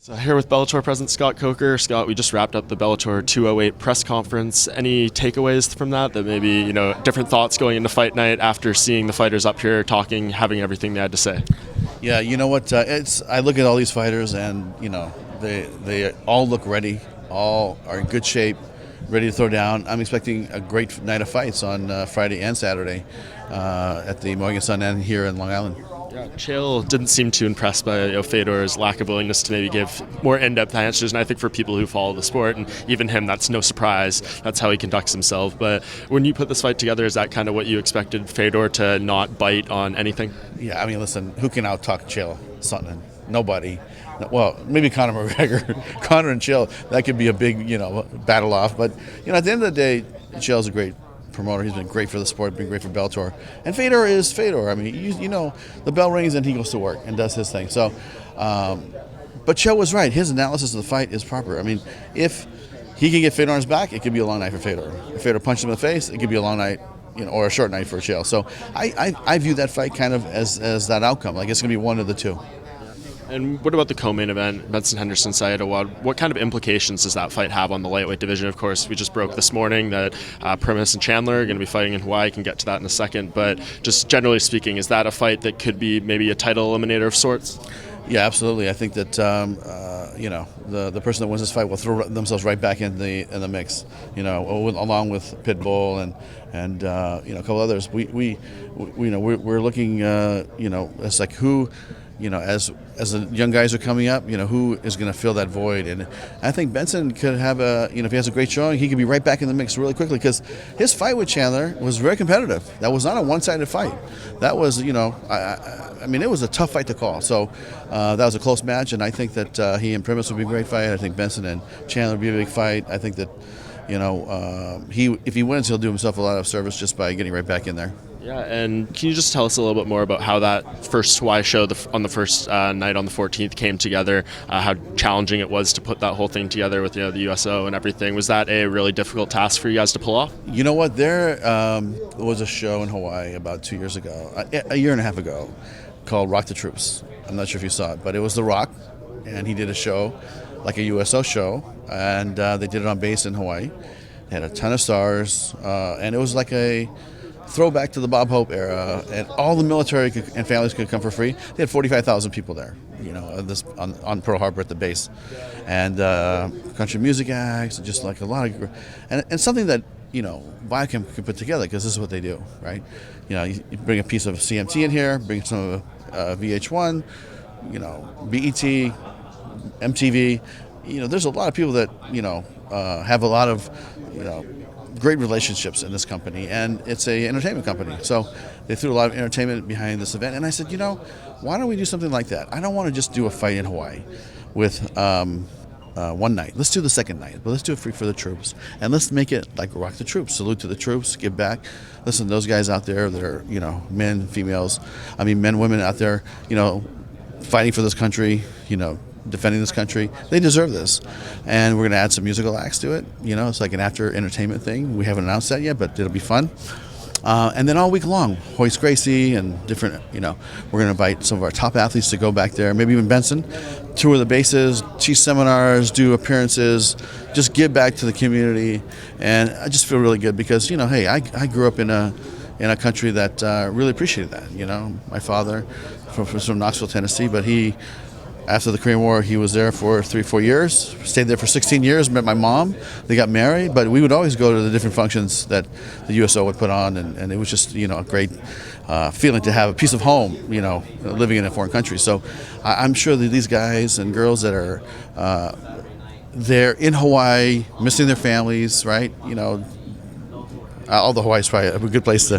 So here with Bellator President Scott Coker. Scott, we just wrapped up the Bellator 208 press conference. Any takeaways from that maybe, different thoughts going into fight night after seeing the fighters up here talking, having everything they had to say? Yeah, you know what? I look at all these fighters and, they all look ready, all are in good shape, ready to throw down. I'm expecting a great night of fights on Friday and Saturday at the Morgan Sun and here in Long Island. Yeah, Chael didn't seem too impressed by Fedor's lack of willingness to maybe give more in-depth answers, and I think for people who follow the sport, and even him, that's no surprise. That's how he conducts himself. But when you put this fight together, is that kind of what you expected, Fedor to not bite on anything? Yeah, I mean, listen, who can out-talk Chael Sonnen? Nobody. Well, maybe Conor McGregor. Conor and Chael, that could be a big, battle off. But, at the end of the day, Chael's a great promoter. He's been great for the sport, been great for Bellator. And Fedor is Fedor. I mean, the bell rings and he goes to work and does his thing. So, but Chael was right. His analysis of the fight is proper. I mean, if he can get Fedor on his back, it could be a long night for Fedor. If Fedor punches him in the face, it could be a long night, or a short night for Chael. So I view that fight kind of as that outcome. Like it's going to be one of the two. And what about the co-main event, Benson Henderson, Syed Awad? What kind of implications does that fight have on the lightweight division? Of course, we just broke this morning that Primus and Chandler are going to be fighting in Hawaii. I can get to that in a second. But just generally speaking, is that a fight that could be maybe a title eliminator of sorts? Yeah, absolutely. I think that the person that wins this fight will throw themselves right back in the mix. Along with Pitbull and a couple others. We're looking. It's like who. As the young guys are coming up, who is going to fill that void? And I think Benson could have if he has a great showing, he could be right back in the mix really quickly because his fight with Chandler was very competitive. That was not a one-sided fight. That was, it was a tough fight to call. So that was a close match, and I think that he and Primus would be a great fight. I think Benson and Chandler would be a big fight. I think that, if he wins, he'll do himself a lot of service just by getting right back in there. Yeah, and can you just tell us a little bit more about how that first Hawaii show on the first night on the 14th came together, how challenging it was to put that whole thing together with the USO and everything? Was that a really difficult task for you guys to pull off? You know what? There was a show in Hawaii about 2 years ago, a year and a half ago, called Rock the Troops. I'm not sure if you saw it, but it was The Rock, and he did a show, like a USO show, and they did it on base in Hawaii. They had a ton of stars, and it was like a throwback to the Bob Hope era, and all the military and families could come for free. They had 45,000 people there, on Pearl Harbor at the base, and country music acts, and just like a lot of, and something that Viacom can put together because this is what they do, right? You bring a piece of CMT in here, bring some of VH1, BET, MTV. There's a lot of people that have a lot of great relationships in this company, and it's a entertainment company. So they threw a lot of entertainment behind this event, and I said, why don't we do something like that? I don't want to just do a fight in Hawaii with one night. Let's do the second night, but let's do it free for the troops, and let's make it like Rock the Troops. Salute to the troops, give back. Listen, those guys out there that are men, females, men, women out there, fighting for this country, defending this country, they deserve this. And we're going to add some musical acts to it. It's like an after entertainment thing. We haven't announced that yet, but it'll be fun. And then all week long, Hoist Gracie and different, we're going to invite some of our top athletes to go back there, maybe even Benson, tour the bases, teach seminars, do appearances, just give back to the community. And I just feel really good because, hey, I grew up in a country that really appreciated that. My father from Knoxville, Tennessee, but after the Korean War, he was there for 3-4 years, stayed there for 16 years, met my mom, they got married, but we would always go to the different functions that the USO would put on, and it was just, a great feeling to have a piece of home, living in a foreign country. So I'm sure that these guys and girls that are there in Hawaii, missing their families, right, although Hawaii is probably a good place to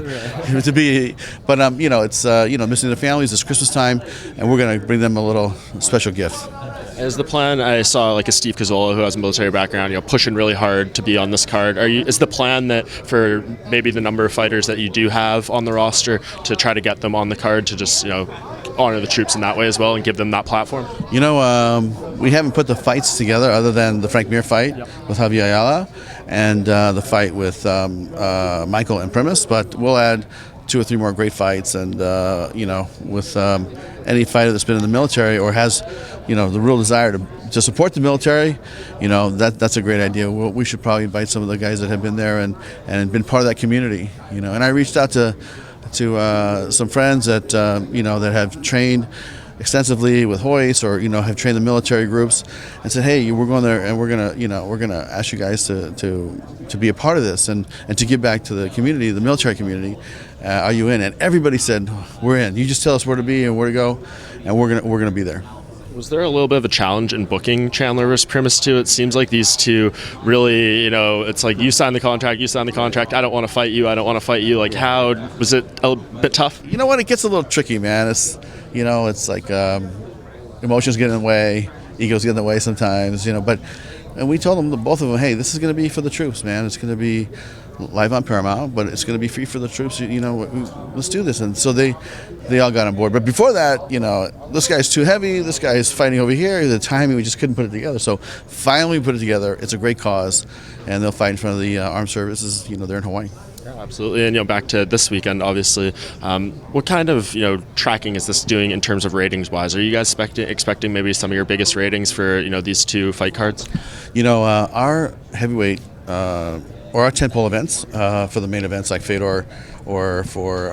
be, but it's missing their families. It's Christmas time, and we're going to bring them a little special gift. As the plan, I saw like a Steve Cazzola who has a military background, pushing really hard to be on this card. Is the plan that for maybe the number of fighters that you do have on the roster to try to get them on the card to just honor the troops in that way as well and give them that platform? We haven't put the fights together other than the Frank Mir fight with Javier Ayala and the fight with Michael and Primus, but we'll add 2 or 3 more great fights, and with any fighter that's been in the military or has the real desire to support the military, that's a great idea. We should probably invite some of the guys that have been there and been part of that community. And I reached out to some friends that that have trained extensively with Hoist, or have trained the military groups, and said, hey, we're going there, and we're gonna ask you guys to be a part of this and to give back to the community, the military community. Are you in? And everybody said, we're in. You just tell us where to be and where to go, and we're gonna be there. Was there a little bit of a challenge in booking Chandler versus Primus too? It seems like these two really, it's like you sign the contract, I don't want to fight you. Like, how was it a bit tough? You know what? It gets a little tricky, man. It's like emotions get in the way, egos get in the way sometimes, and we told them, both of them, hey, this is going to be for the troops, man. It's going to be live on Paramount, but it's going to be free for the troops. Let's do this. And so they all got on board. But before that, this guy's too heavy. This guy is fighting over here. The timing, we just couldn't put it together. So finally we put it together. It's a great cause, and they'll fight in front of the armed services. They're in Hawaii. Yeah, absolutely. And back to this weekend, obviously, what kind of tracking is this doing in terms of ratings wise? Are you guys expecting maybe some of your biggest ratings for these two fight cards? Our heavyweight or our tentpole events for the main events like Fedor or for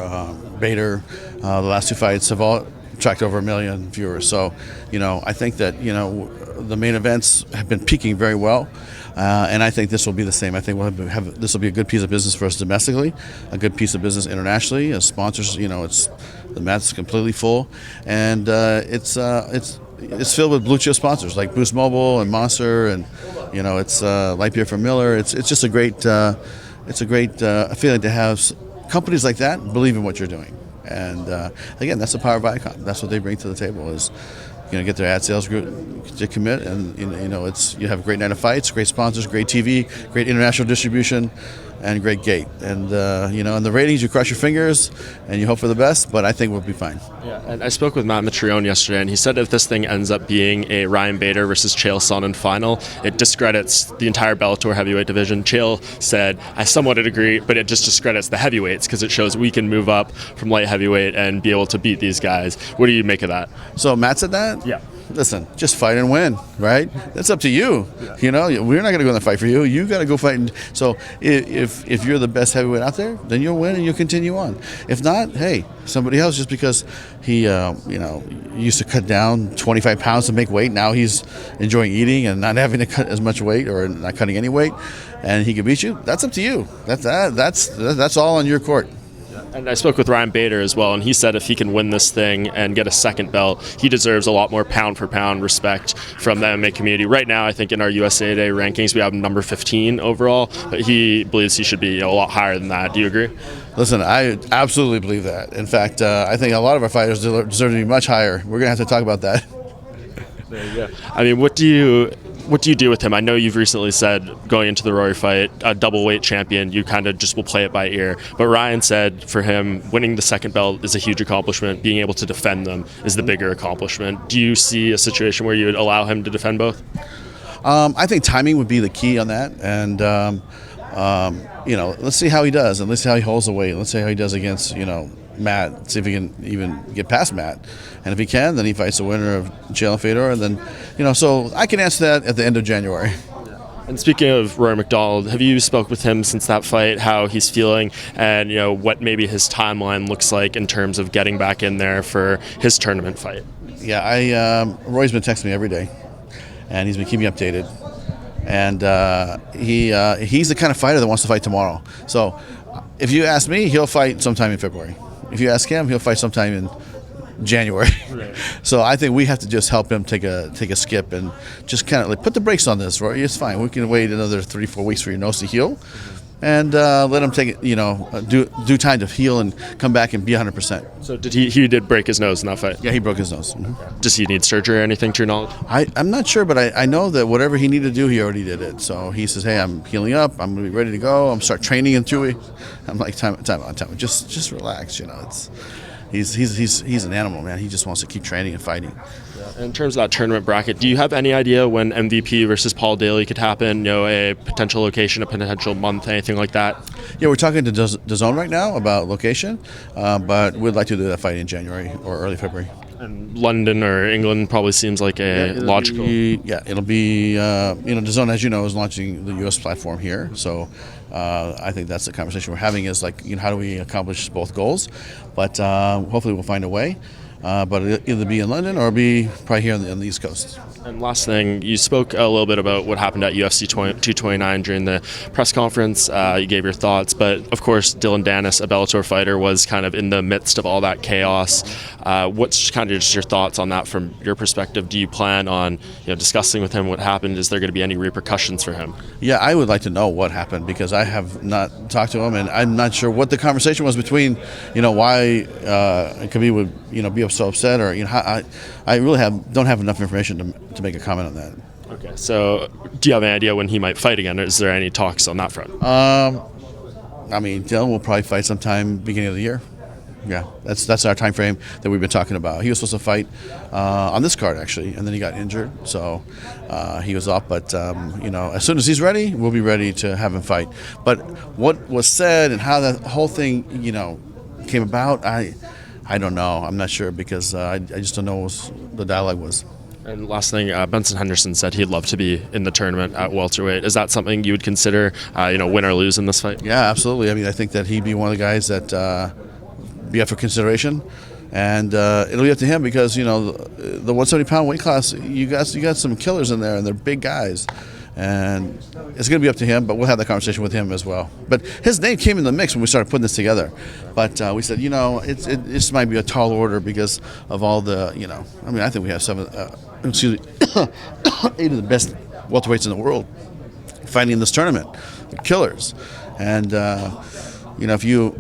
Bader, the last 2 fights have all tracked over 1 million viewers. So I think that the main events have been peaking very well. And I think this will be the same. I think we'll this will be a good piece of business for us domestically, a good piece of business internationally. As sponsors, the mat's completely full, and it's filled with blue chip sponsors like Boost Mobile and Monster, and it's light beer from Miller. It's just a great feeling to have companies like that believe in what you're doing. And again, that's the power of Viacom. That's what they bring to the table is. Get their ad sales group to commit, and you have a great night of fights, great sponsors, great TV, great international distribution, and great gate. And and the ratings, you cross your fingers and you hope for the best, but I think we'll be fine. Yeah, and I spoke with Matt Mitrione yesterday, and he said if this thing ends up being a Ryan Bader versus Chael Sonnen final, it discredits the entire Bellator heavyweight division. Chael said, I somewhat agree, but it just discredits the heavyweights because it shows we can move up from light heavyweight and be able to beat these guys. What do you make of that? So Matt said that? Yeah. Listen, just fight and win, right? That's up to you. Yeah. We're not going to go in the fight for you. You got to go fight. So if you're the best heavyweight out there, then you'll win and you'll continue on. If not, hey, somebody else, just because he used to cut down 25 pounds to make weight, now he's enjoying eating and not having to cut as much weight or not cutting any weight, and he can beat you. That's up to you. That's all on your court. And I spoke with Ryan Bader as well, and he said if he can win this thing and get a second belt, he deserves a lot more pound-for-pound respect from the MMA community. Right now, I think in our USA Today rankings, we have number 15 overall, but he believes he should be a lot higher than that. Do you agree? Listen, I absolutely believe that. In fact, I think a lot of our fighters deserve to be much higher. We're going to have to talk about that. There you go. I mean, what do you do with him? I know you've recently said going into the Rory fight, a double weight champion, you kind of just will play it by ear. But Ryan said for him, winning the second belt is a huge accomplishment. Being able to defend them is the bigger accomplishment. Do you see a situation where you would allow him to defend both? I think timing would be the key on that. And, let's see how he does. And let's see how he holds the weight. Let's see how he does against, Matt, see if he can even get past Matt. And if he can, then he fights the winner of Chael and Fedor. And then, so I can answer that at the end of January. And speaking of Rory McDonald, have you spoke with him since that fight, how he's feeling, and what maybe his timeline looks like in terms of getting back in there for his tournament fight? Yeah, Roy's been texting me every day, and he's been keeping me updated. And he's the kind of fighter that wants to fight tomorrow. So if you ask me, he'll fight sometime in February. If you ask him, he'll fight sometime in January. Right. So I think we have to just help him take a skip and just kind of put the brakes on this, Roy. It's fine. We can wait another 3-4 weeks for your nose to heal, and let him take it. Do time to heal and come back and be 100%. So he did break his nose in that fight? Yeah, he broke his nose. Mm-hmm. Does he need surgery or anything to your knowledge? I'm not sure, but I know that whatever he needed to do, he already did it. So he says, hey, I'm healing up. I'm going to be ready to go. I'm start training in 2 weeks. I'm like, time. Just relax. He's an animal, man. He just wants to keep training and fighting. Yeah. In terms of that tournament bracket, do you have any idea when MVP versus Paul Daly could happen? A potential location, a potential month, anything like that? Yeah, we're talking to DAZN right now about location, but we'd like to do that fight in January or early February. And London or England probably seems like a logical. It'll be DAZN, as you know, is launching the U.S. platform here, so I think that's the conversation we're having is like, how do we accomplish both goals? But hopefully we'll find a way. But it'll either be in London or be probably here on the East Coast. And last thing, you spoke a little bit about what happened at UFC 229 during the press conference. You gave your thoughts, but of course, Dylan Dennis, a Bellator fighter, was kind of in the midst of all that chaos. What's kind of just your thoughts on that from your perspective? Do you plan on discussing with him what happened? Is there going to be any repercussions for him? Yeah, I would like to know what happened because I have not talked to him, and I'm not sure what the conversation was between, why Khabib would, be so upset, or I really don't have enough information to make a comment on that. Okay, so do you have any idea when he might fight again? Or is there any talks on that front? Dylan will probably fight sometime beginning of the year. Yeah, that's our time frame that we've been talking about. He was supposed to fight on this card actually, and then he got injured, so he was off. But as soon as he's ready, we'll be ready to have him fight. But what was said and how that whole thing came about, I don't know. I'm not sure because I just don't know what the dialogue was. And last thing, Benson Henderson said he'd love to be in the tournament at welterweight. Is that something you would consider, win or lose in this fight? Yeah, absolutely. I think that he'd be one of the guys that be up for consideration, and it'll be up to him because the 170-pound weight class, you got some killers in there, and they're big guys. And it's going to be up to him, but we'll have that conversation with him as well. But his name came in the mix when we started putting this together. But we said, this might be a tall order because of all the, I think we have 8 of the best welterweights in the world fighting in this tournament. They're killers. And, if you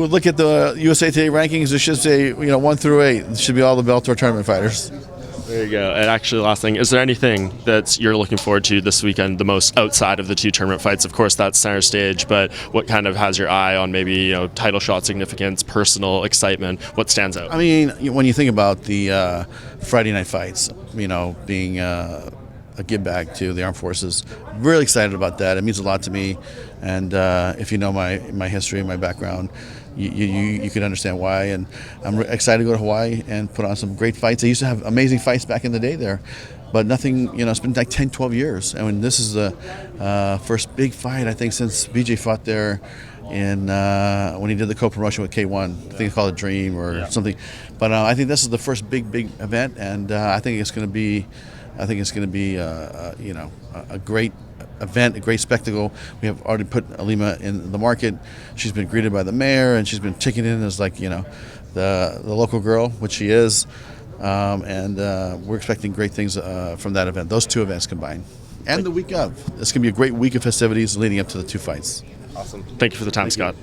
look at the USA Today rankings, it should say 1 through 8. It should be all the Bellator tournament fighters. There you go. And actually, last thing, is there anything that you're looking forward to this weekend the most outside of the 2 tournament fights? Of course, that's center stage, but what kind of has your eye on maybe title shot significance, personal excitement? What stands out? When you think about the Friday night fights, being a give back to the armed forces, really excited about that. It means a lot to me, and if you know my history and my background, you can understand why. And I'm excited to go to Hawaii and put on some great fights. They used to have amazing fights back in the day there, but nothing. It's been like 10, 12 years, and this is the first big fight I think since BJ fought there in when he did the co-promotion with K1. I think they call it Dream or something. But I think this is the first big event, and I think it's going to be. A great event, a great spectacle. We have already put Alima in the market. She's been greeted by the mayor, and she's been ticketed in as the local girl, which she is. And we're expecting great things from that event. Those 2 events combined, and the week of. It's going to be a great week of festivities leading up to the 2 fights. Awesome. Thank you for the time, Scott.